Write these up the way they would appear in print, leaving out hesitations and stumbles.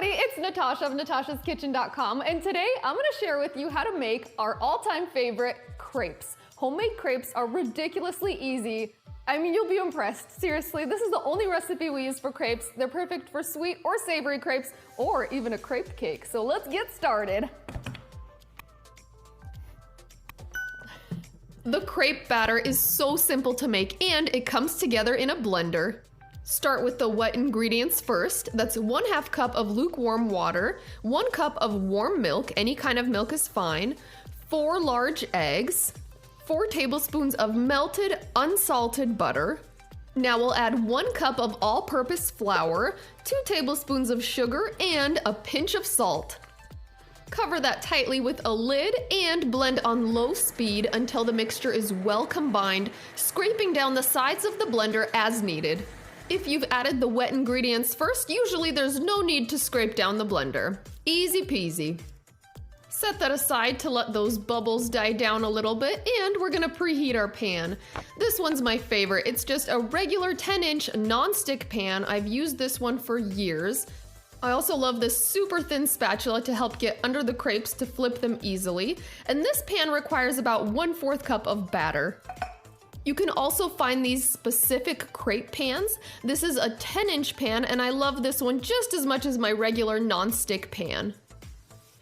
everybody, it's Natasha of natashaskitchen.com, and today I'm going to share with you how to make our all-time favorite crepes. Homemade crepes are ridiculously easy. I mean, you'll be impressed. Seriously, this is the only recipe we use for crepes. They're perfect for sweet or savory crepes, or even a crepe cake. So let's get started. The crepe batter is so simple to make, and it comes together in a blender. Start with the wet ingredients first. That's 1/2 cup of lukewarm water, 1 cup of warm milk, any kind of milk is fine, 4 large eggs, 4 tablespoons of melted unsalted butter. Now we'll add 1 cup of all-purpose flour, 2 tablespoons of sugar, and a pinch of salt. Cover that tightly with a lid and blend on low speed until the mixture is well combined, scraping down the sides of the blender as needed. If you've added the wet ingredients first, usually there's no need to scrape down the blender. Easy peasy. Set that aside to let those bubbles die down a little bit, and we're gonna preheat our pan. This one's my favorite. It's just a regular 10-inch non-stick pan. I've used this one for years. I also love this super thin spatula to help get under the crepes to flip them easily. And this pan requires about 1/4 cup of batter. You can also find these specific crepe pans. This is a 10-inch pan, and I love this one just as much as my regular non-stick pan.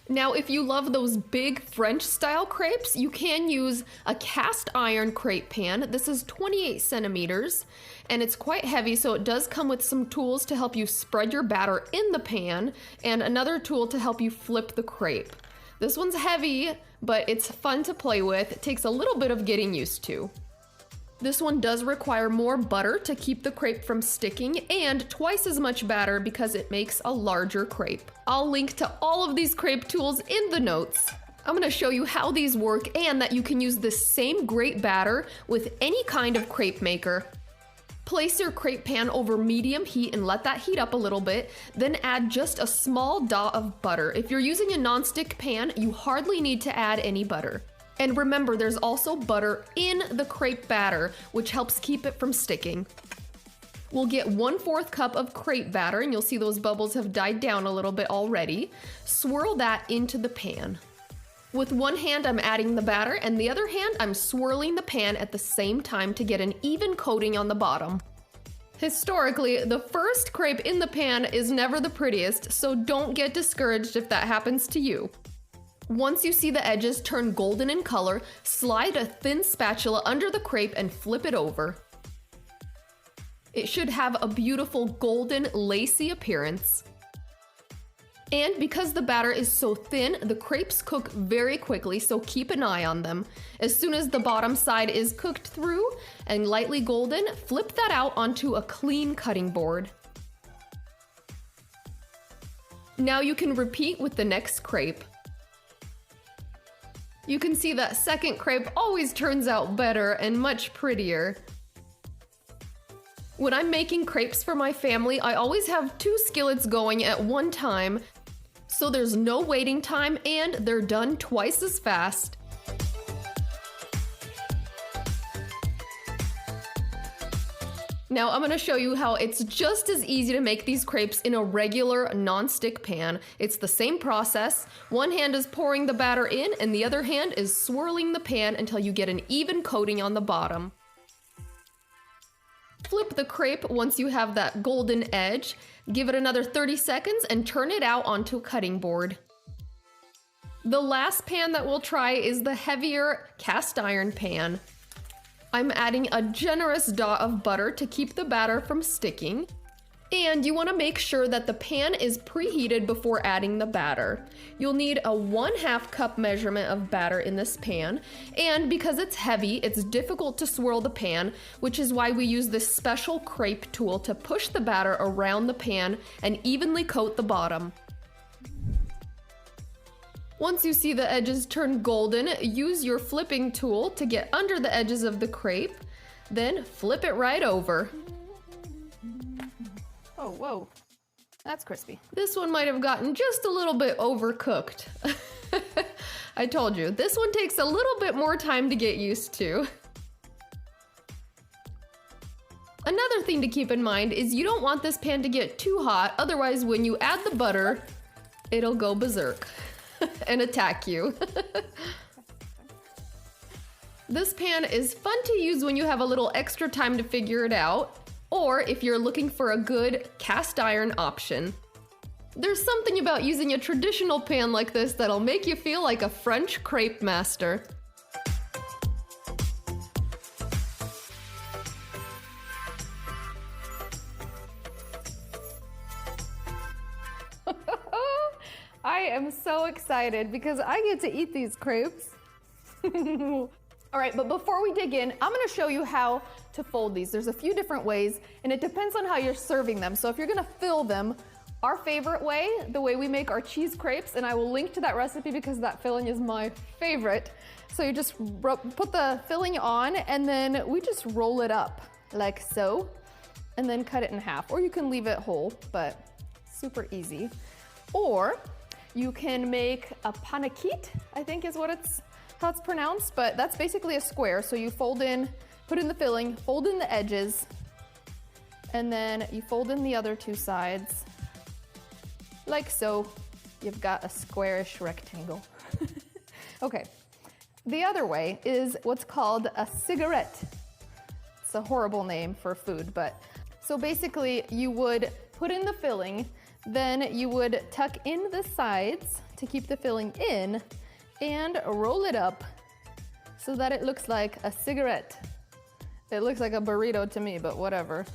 Now, if you love those big French-style crepes, you can use a cast iron crepe pan. This is 28 centimeters, and it's quite heavy, so it does come with some tools to help you spread your batter in the pan, and another tool to help you flip the crepe. This one's heavy, but it's fun to play with. It takes a little bit of getting used to. This one does require more butter to keep the crepe from sticking, and twice as much batter because it makes a larger crepe. I'll link to all of these crepe tools in the notes. I'm gonna show you how these work and that you can use this same great batter with any kind of crepe maker. Place your crepe pan over medium heat and let that heat up a little bit, then add just a small dot of butter. If you're using a non-stick pan, you hardly need to add any butter. And remember, there's also butter in the crepe batter, which helps keep it from sticking. We'll get 1/4 cup of crepe batter, and you'll see those bubbles have died down a little bit already. Swirl that into the pan. With one hand, I'm adding the batter, and the other hand, I'm swirling the pan at the same time to get an even coating on the bottom. Historically, the first crepe in the pan is never the prettiest, so don't get discouraged if that happens to you. Once you see the edges turn golden in color, slide a thin spatula under the crepe and flip it over. It should have a beautiful golden, lacy appearance. And because the batter is so thin, the crepes cook very quickly, so keep an eye on them. As soon as the bottom side is cooked through and lightly golden, flip that out onto a clean cutting board. Now you can repeat with the next crepe. You can see that second crepe always turns out better and much prettier. When I'm making crepes for my family, I always have 2 skillets going at one time, so there's no waiting time and they're done twice as fast. Now I'm gonna show you how it's just as easy to make these crepes in a regular non-stick pan. It's the same process. One hand is pouring the batter in and the other hand is swirling the pan until you get an even coating on the bottom. Flip the crepe once you have that golden edge. Give it another 30 seconds and turn it out onto a cutting board. The last pan that we'll try is the heavier cast iron pan. I'm adding a generous dot of butter to keep the batter from sticking. And you want to make sure that the pan is preheated before adding the batter. You'll need a 1/2 cup measurement of batter in this pan. And because it's heavy, it's difficult to swirl the pan, which is why we use this special crepe tool to push the batter around the pan and evenly coat the bottom. Once you see the edges turn golden, use your flipping tool to get under the edges of the crepe, then flip it right over. Oh, whoa, that's crispy. This one might have gotten just a little bit overcooked. I told you, this one takes a little bit more time to get used to. Another thing to keep in mind is you don't want this pan to get too hot, otherwise when you add the butter, it'll go berserk and attack you. This pan is fun to use when you have a little extra time to figure it out, or if you're looking for a good cast iron option. There's something about using a traditional pan like this that'll make you feel like a French crepe master. I am so excited because I get to eat these crepes. All right, but before we dig in, I'm gonna show you how to fold these. There's a few different ways, and it depends on how you're serving them. So if you're gonna fill them, our favorite way, the way we make our cheese crepes, and I will link to that recipe because that filling is my favorite. So you just put the filling on, and then we just roll it up like so, and then cut it in half. Or you can leave it whole, but super easy. Or you can make a panakit, I think is how it's pronounced, but that's basically a square. So you fold in, put in the filling, fold in the edges, and then you fold in the other two sides, like so. You've got a squarish rectangle. Okay, the other way is what's called a cigarette. It's a horrible name for food, but so basically you would put in the filling, then you would tuck in the sides to keep the filling in, and roll it up so that it looks like a cigarette. It looks like a burrito to me, but whatever.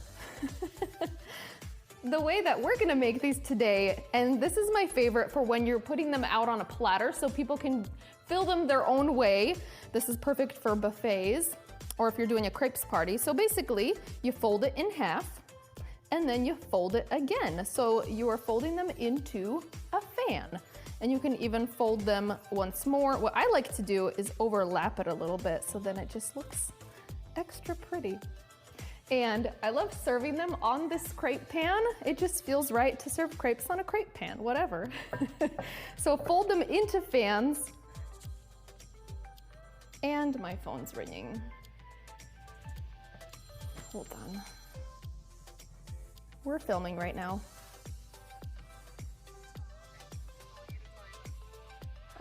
The way that we're gonna make these today, and this is my favorite for when you're putting them out on a platter so people can fill them their own way. This is perfect for buffets or if you're doing a crepes party. So basically, you fold it in half and then you fold it again. So you are folding them into a fan. And you can even fold them once more. What I like to do is overlap it a little bit so then it just looks extra pretty. And I love serving them on this crepe pan. It just feels right to serve crepes on a crepe pan, whatever. So fold them into fans. And my phone's ringing. Hold on. We're filming right now.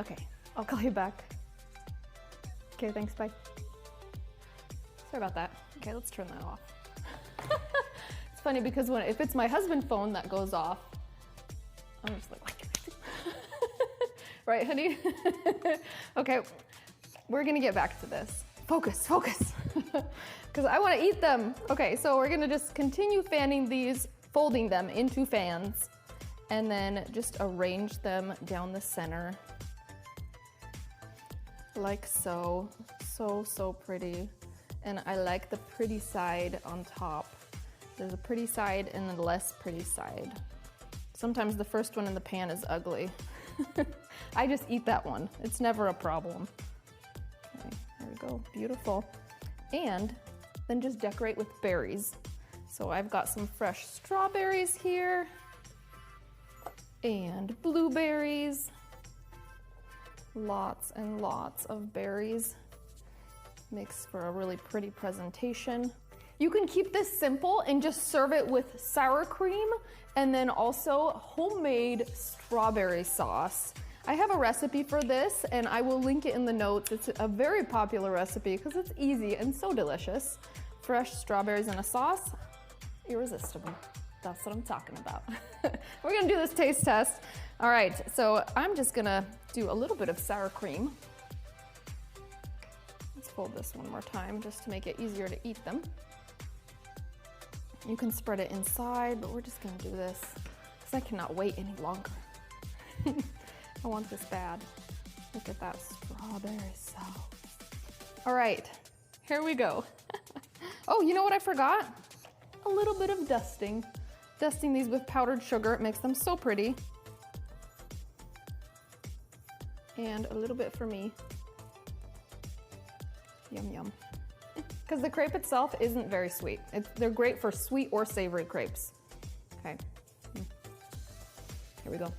Okay, I'll call you back. Okay, thanks, bye. Sorry about that. Okay, let's turn that off. It's funny because if it's my husband's phone that goes off, I'm just like, what can I do? Right, honey? Okay, we're gonna get back to this. Focus, focus. Because I wanna eat them. Okay, so we're gonna just continue fanning these, folding them into fans, and then just arrange them down the center. Like so. So pretty. And I like the pretty side on top. There's a pretty side and a less pretty side. Sometimes the first one in the pan is ugly. I just eat that one. It's never a problem. Okay, there we go, beautiful. And then just decorate with berries. So I've got some fresh strawberries here and blueberries. Lots and lots of berries. Makes for a really pretty presentation. You can keep this simple and just serve it with sour cream and then also homemade strawberry sauce. I have a recipe for this and I will link it in the notes. It's a very popular recipe because it's easy and so delicious. Fresh strawberries in a sauce, irresistible. That's what I'm talking about. We're gonna do this taste test. All right, so I'm just gonna do a little bit of sour cream. Let's fold this one more time just to make it easier to eat them. You can spread it inside, but we're just gonna do this because I cannot wait any longer. I want this bad. Look at that strawberry sauce. All right, here we go. Oh, you know what I forgot? A little bit of dusting. Dusting these with powdered sugar, it makes them so pretty. And a little bit for me. Yum, yum. Because the crepe itself isn't very sweet. They're great for sweet or savory crepes. Okay. Here we go.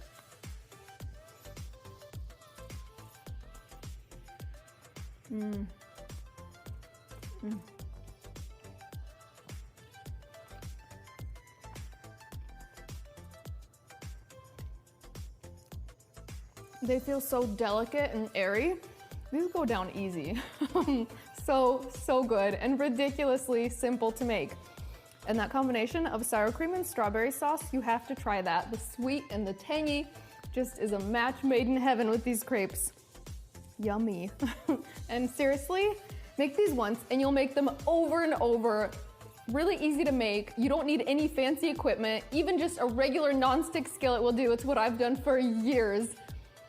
They feel so delicate and airy. These go down easy. So good and ridiculously simple to make. And that combination of sour cream and strawberry sauce, you have to try that. The sweet and the tangy just is a match made in heaven with these crepes. Yummy. And seriously, make these once and you'll make them over and over. Really easy to make. You don't need any fancy equipment. Even just a regular non-stick skillet will do. It's what I've done for years.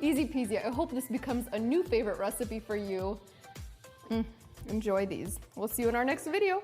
Easy peasy. I hope this becomes a new favorite recipe for you. Enjoy these. We'll see you in our next video.